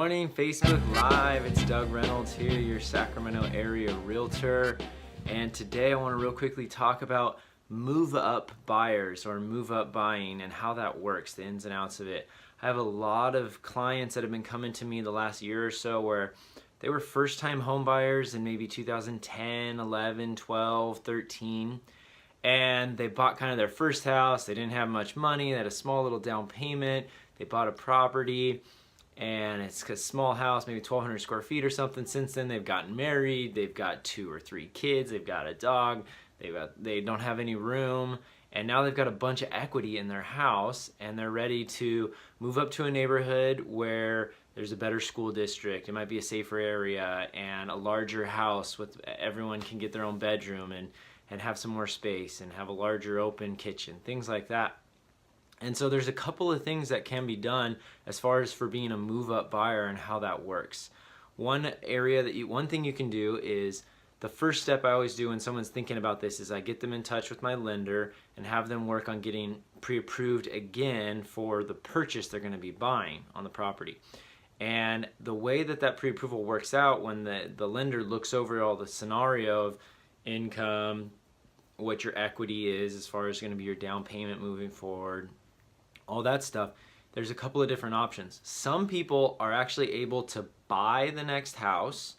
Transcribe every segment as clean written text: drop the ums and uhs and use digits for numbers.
morning, Facebook Live. It's Doug Reynolds here, your Sacramento area realtor. And today I want to real quickly talk about move-up buyers or move-up buying and how that works, the ins and outs of it. I have a lot of clients that have been coming to me the last year or so where they were first-time home buyers in maybe 2010, 11, 12, 13. And they bought kind of their first house. They didn't have much money. They had a small little down payment. They bought a property. And it's a small house, maybe 1,200 square feet or something. Since then, they've gotten married, they've got 2 or 3 kids, they've got a dog, they don't have any room, and now they've got a bunch of equity in their house, and they're ready to move up to a neighborhood where there's a better school district, it might be a safer area, and a larger house with everyone can get their own bedroom and have some more space and have a larger open kitchen, things like that. And so there's a couple of things that can be done as far as for being a move-up buyer and how that works. One thing you can do is, the first step I always do when someone's thinking about this is I get them in touch with my lender and have them work on getting pre-approved again for the purchase they're going to be buying on the property. And the way that pre-approval works out, when the lender looks over all the scenario of income, what your equity is as far as going to be your down payment moving forward, all that stuff, there's a couple of different options. Some people are actually able to buy the next house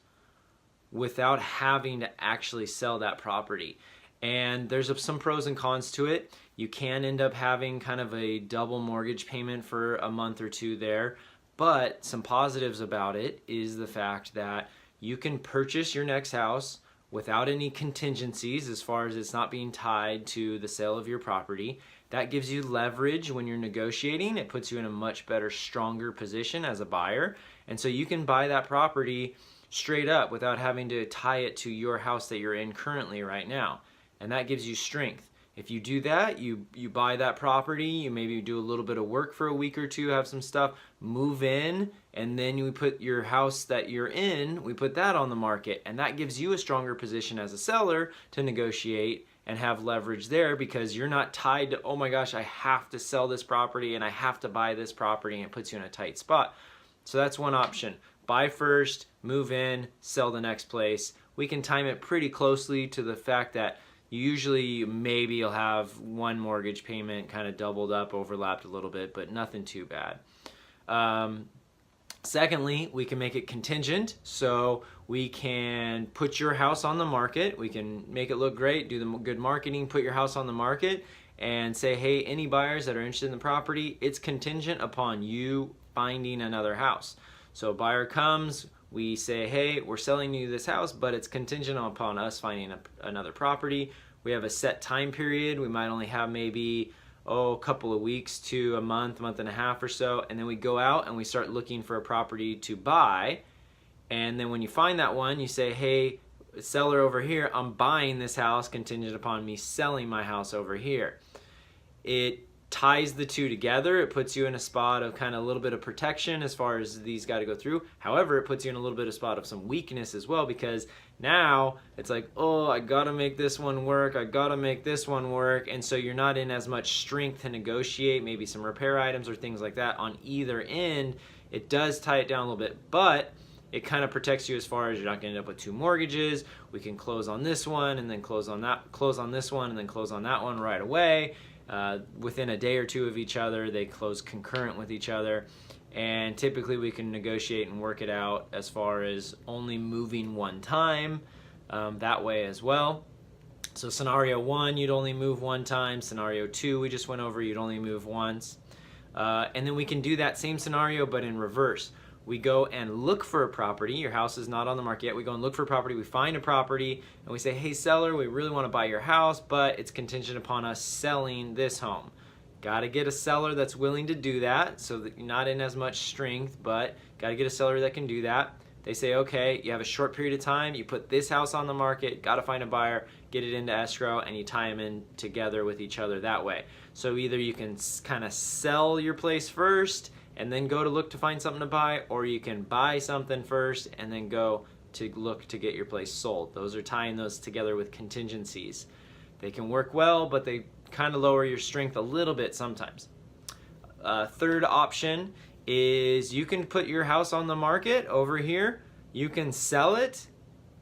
without having to actually sell that property. And there's some pros and cons to it. You can end up having kind of a double mortgage payment for a month or two there. But some positives about it is the fact that you can purchase your next house without any contingencies as far as it's not being tied to the sale of your property. That gives you leverage when you're negotiating. It puts you in a much better, stronger position as a buyer. And so you can buy that property straight up without having to tie it to your house that you're in currently right now. And that gives you strength. If you do that, you buy that property, you maybe do a little bit of work for a week or two, have some stuff, move in, and then you put your house that you're in, we put that on the market. And that gives you a stronger position as a seller to negotiate and have leverage there, because you're not tied to, oh my gosh, I have to sell this property and I have to buy this property, and it puts you in a tight spot. So that's one option. Buy first, move in, sell the next place. We can time it pretty closely to the fact that usually maybe you'll have one mortgage payment kind of doubled up, overlapped a little bit, but nothing too bad. Secondly, we can make it contingent. So we can put your house on the market. We can make it look great, do the good marketing, put your house on the market, and say, hey, any buyers that are interested in the property, it's contingent upon you finding another house. So a buyer comes, we say, hey, we're selling you this house, but it's contingent upon us finding another property. We have a set time period. We might only have maybe a couple of weeks to a month and a half or so, and then we go out and we start looking for a property to buy. And then when you find that one, you say, hey, seller over here, I'm buying this house contingent upon me selling my house over here. It ties the two together. It puts you in a spot of kind of a little bit of protection as far as these got to go through. However, it puts you in a little bit of spot of some weakness as well, because now it's like, oh, I gotta make this one work, I gotta make this one work, and so you're not in as much strength to negotiate maybe some repair items or things like that on either end. It does tie it down a little bit, but it kind of protects you as far as you're not going to end up with 2 mortgages. We can close on this one and then close on that, close on this one and then close on that one right away. Within a day or two of each other, they close concurrent with each other, and typically we can negotiate and work it out as far as only moving one time that way as well. So scenario 1, you'd only move one time. Scenario 2, we just went over, you'd only move once. And then we can do that same scenario but in reverse. We go and look for a property. Your house is not on the market yet. We go and look for a property. We find a property and we say, hey, seller, we really want to buy your house, but it's contingent upon us selling this home. Got to get a seller that's willing to do that so that you're not in as much strength, but got to get a seller that can do that. They say, okay, you have a short period of time. You put this house on the market, got to find a buyer, get it into escrow, and you tie them in together with each other that way. So either you can kind of sell your place first and then go to look to find something to buy, or you can buy something first and then go to look to get your place sold. Those are tying those together with contingencies. They can work well, but they kind of lower your strength a little bit sometimes. Third option is you can put your house on the market over here, you can sell it,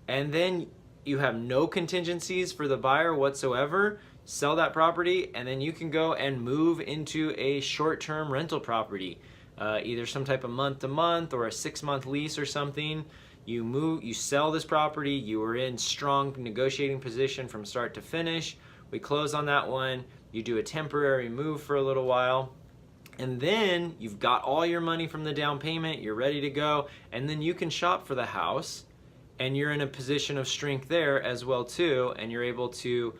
and then you have no contingencies for the buyer whatsoever. Sell that property, and then you can go and move into a short-term rental property, either some type of month-to-month or a 6-month lease or something. You sell this property, you are in strong negotiating position from start to finish. We close on that one, you do a temporary move for a little while, and then you've got all your money from the down payment, you're ready to go, and then you can shop for the house, and you're in a position of strength there as well too, and you're able to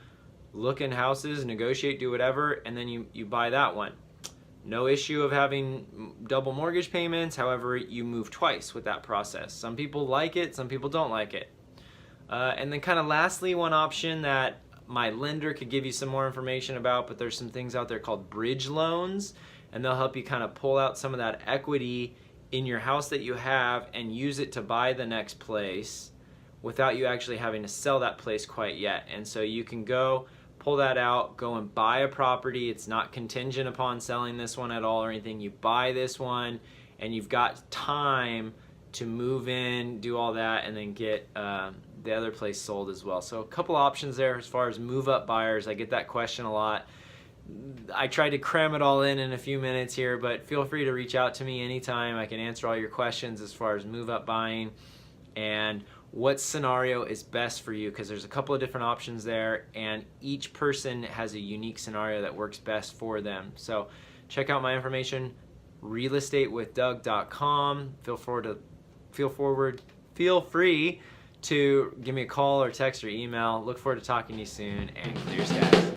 look in houses, negotiate, do whatever, and then you buy that one. No issue of having double mortgage payments. However, you move twice with that process. Some people like it, some people don't like it. And then kind of lastly, one option that my lender could give you some more information about, but there's some things out there called bridge loans, and they'll help you kind of pull out some of that equity in your house that you have and use it to buy the next place without you actually having to sell that place quite yet. And so you can go pull that out, go and buy a property. It's not contingent upon selling this one at all or anything. You buy this one and you've got time to move in, do all that, and then get the other place sold as well. So a couple options there as far as move up buyers. I get that question a lot. I tried to cram it all in a few minutes here, but feel free to reach out to me anytime. I can answer all your questions as far as move up buying and what scenario is best for you, because there's a couple of different options there and each person has a unique scenario that works best for them. So check out my information, realestatewithdoug.com. Feel free to give me a call or text or email. Look forward to talking to you soon, and clear skies.